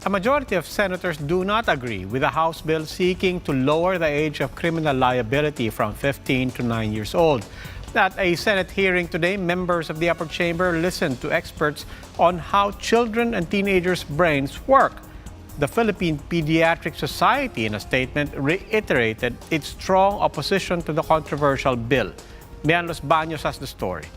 A majority of senators do not agree with the House bill seeking to lower the age of criminal liability from 15 to 9 years old. At a Senate hearing today, members of the upper chamber listened to experts on how children and teenagers' brains work. The Philippine Pediatric Society, in a statement, reiterated its strong opposition to the controversial bill. Mian Los Baños has the story.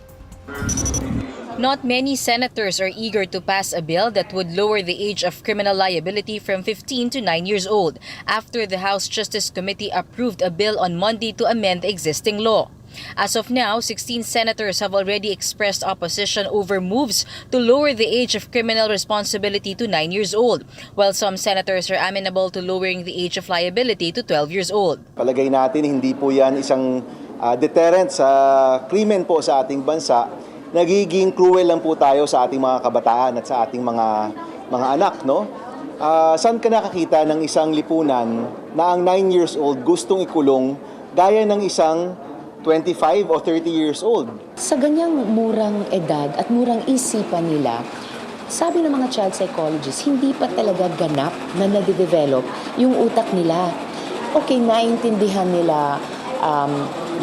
Not many senators are eager to pass a bill that would lower the age of criminal liability from 15 to 9 years old after the House Justice Committee approved a bill on Monday to amend the existing law. As of now, 16 senators have already expressed opposition over moves to lower the age of criminal responsibility to 9 years old, while some senators are amenable to lowering the age of liability to 12 years old. Palagay natin hindi po yan isang deterrent sa krimen po sa ating bansa. Nagiging cruel lang po tayo sa ating mga kabataan at sa ating mga anak, no? Saan ka nakakita ng isang lipunan na ang 9 years old gustong ikulong gaya ng isang 25 o 30 years old? Sa ganyang murang edad at murang isipan nila, sabi ng mga child psychologists, hindi pa talaga ganap na nade-develop yung utak nila. Okay, naiintindihan nila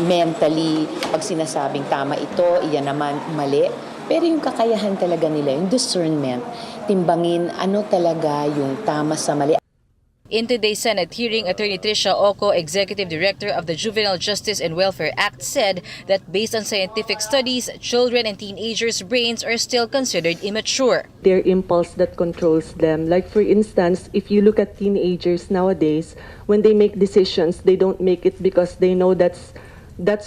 mentally, pag sinasabing tama ito, iyan naman mali. Pero yung kakayahan talaga nila, yung discernment, timbangin ano talaga yung tama sa mali. In today's Senate hearing, Attorney Tricia Oco, Executive Director of the Juvenile Justice and Welfare Act, said that based on scientific studies, children and teenagers' brains are still considered immature. Their impulse that controls them. Like for instance, if you look at teenagers nowadays, when they make decisions, they don't make it because they know that's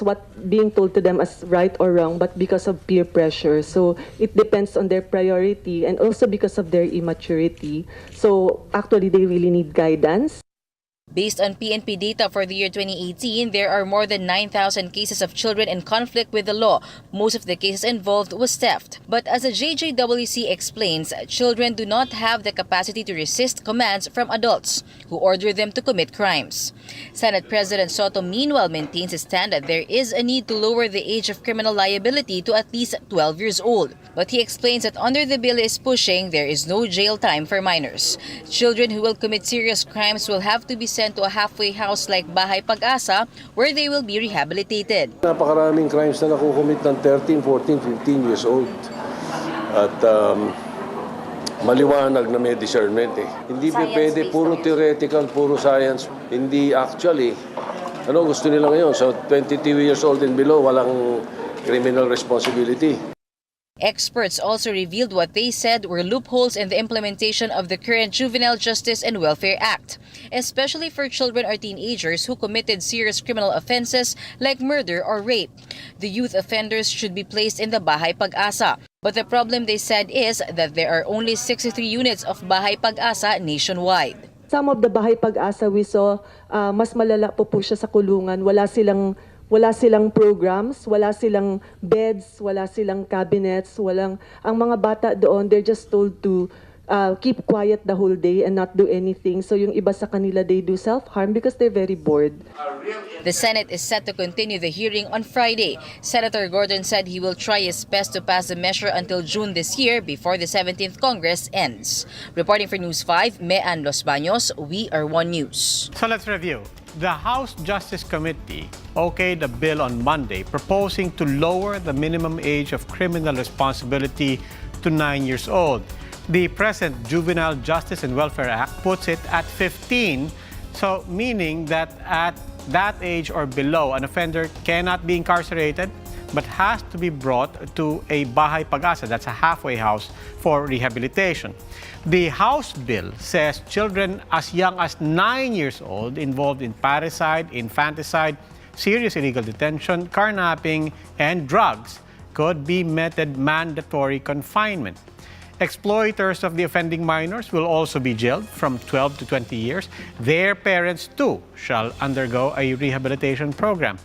what being told to them as right or wrong, but because of peer pressure. So it depends on their priority and also because of their immaturity. So actually, they really need guidance. Based on PNP data for the year 2018, there are more than 9,000 cases of children in conflict with the law. Most of the cases involved was theft. But as the JJWC explains, children do not have the capacity to resist commands from adults who order them to commit crimes. Senate President Soto meanwhile maintains his stand that there is a need to lower the age of criminal liability to at least 12 years old. But he explains that under the bill is pushing, there is no jail time for minors. Children who will commit serious crimes will have to be sent to a halfway house like Bahay Pag-asa where they will be rehabilitated. Napakaraming crimes na nakukumit ng 13, 14, 15 years old. At maliwanag na may discernment eh. Hindi pwede puro theoretical, puro science. Hindi actually. Ano gusto nila ngayon? So 22 years old and below, walang criminal responsibility. Experts also revealed what they said were loopholes in the implementation of the current Juvenile Justice and Welfare Act, especially for children or teenagers who committed serious criminal offenses like murder or rape. The youth offenders should be placed in the Bahay Pag-asa. But the problem, they said, is that there are only 63 units of Bahay Pag-asa nationwide. Some of the Bahay Pag-asa we saw, mas malala po siya sa kulungan. Wala silang programs, wala silang beds, wala silang cabinets, ang mga bata doon, they're just told to keep quiet the whole day and not do anything. So yung iba sa kanila, they do self-harm because they're very bored. The Senate is set to continue the hearing on Friday. Senator Gordon said he will try his best to pass the measure until June this year before the 17th Congress ends. Reporting for News 5, Mian Los Baños, We Are One News. So let's review. The House Justice Committee okayed a bill on Monday proposing to lower the minimum age of criminal responsibility to 9 years old. The present Juvenile Justice and Welfare Act puts it at 15, so meaning that at that age or below, an offender cannot be incarcerated but has to be brought to a Bahay Pag-asa, that's a halfway house, for rehabilitation. The House bill says children as young as 9 years old involved in parricide, infanticide, serious illegal detention, carnapping, and drugs could be meted mandatory confinement. Exploiters of the offending minors will also be jailed from 12 to 20 years. Their parents, too, shall undergo a rehabilitation program.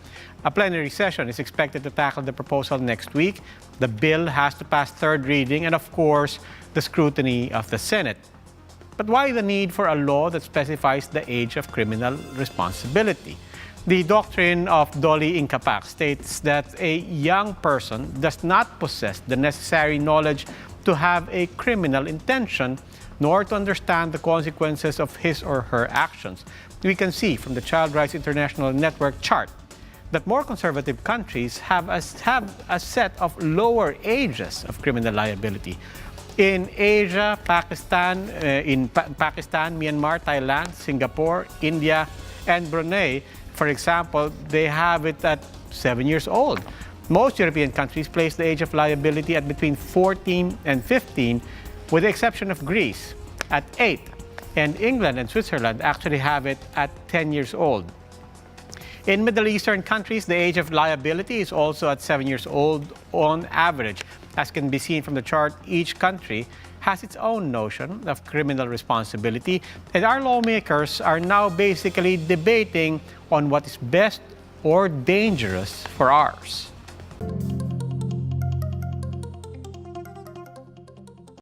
A plenary session is expected to tackle the proposal next week. The bill has to pass third reading and, of course, the scrutiny of the Senate. But why the need for a law that specifies the age of criminal responsibility? The doctrine of Doli Incapac states that a young person does not possess the necessary knowledge to have a criminal intention nor to understand the consequences of his or her actions. We can see from the Child Rights International Network chart that more conservative countries have a set of lower ages of criminal liability. In Asia, Pakistan, Myanmar, Thailand, Singapore, India, and Brunei, for example, they have it at 7 years old. Most European countries place the age of liability at between 14 and 15, with the exception of Greece at 8. And England and Switzerland actually have it at 10 years old. In Middle Eastern countries, the age of liability is also at 7 years old on average. As can be seen from the chart, each country has its own notion of criminal responsibility, and our lawmakers are now basically debating on what is best or dangerous for ours.